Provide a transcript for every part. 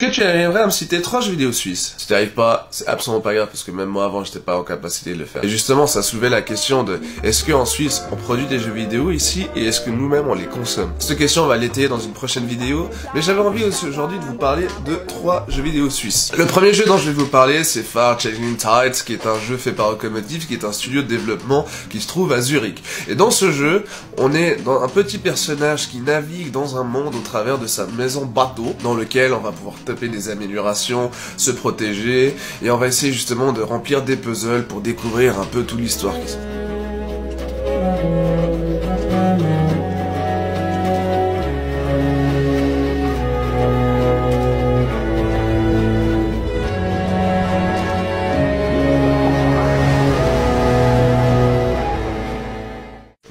Que tu arriverais à me citer 3 jeux vidéo suisses? Si tu arrives pas, c'est absolument pas grave parce que même moi avant j'étais pas en capacité de le faire. Et justement ça soulevait la question de est-ce qu'en Suisse on produit des jeux vidéo ici et est-ce que nous-mêmes on les consomme? Cette question on va l'étayer dans une prochaine vidéo, mais j'avais envie aussi aujourd'hui de vous parler de 3 jeux vidéo suisses. Le premier jeu dont je vais vous parler c'est Far Changing Tides, qui est un jeu fait par Locomotive, qui est un studio de développement qui se trouve à Zurich. Et dans ce jeu, on est dans un petit personnage qui navigue dans un monde au travers de sa maison bateau, dans lequel on va pouvoir taper des améliorations, se protéger, et on va essayer justement de remplir des puzzles pour découvrir un peu toute l'histoire qui se...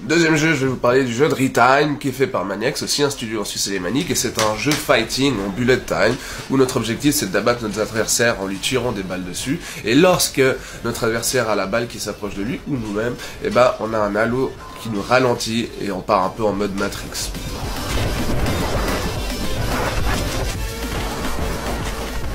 Deuxième jeu, je vais vous parler du jeu de Retime, qui est fait par Maniax, aussi un studio en Suisse alémanique, et c'est un jeu fighting en bullet time, où notre objectif c'est d'abattre notre adversaire en lui tirant des balles dessus, et lorsque notre adversaire a la balle qui s'approche de lui, ou nous-mêmes, et ben on a un halo qui nous ralentit, et on part un peu en mode Matrix.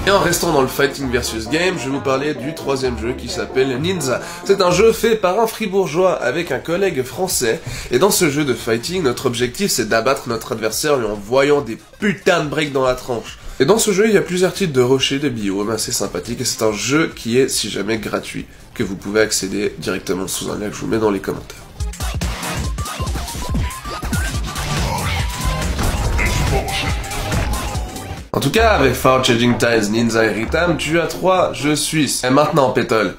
Et en restant dans le fighting versus game, je vais vous parler du troisième jeu qui s'appelle Ninja. C'est un jeu fait par un fribourgeois avec un collègue français. Et dans ce jeu de fighting, notre objectif c'est d'abattre notre adversaire lui envoyant des putains de breaks dans la tranche. Et dans ce jeu, il y a plusieurs types de rochers, de biomes assez sympathiques. Et c'est un jeu qui est, si jamais, gratuit, que vous pouvez accéder directement sous un lien que je vous mets dans les commentaires. En tout cas, avec Far Changing Tides, Ninja et Retime, tu as 3 jeux suisses. Et maintenant, Pétole,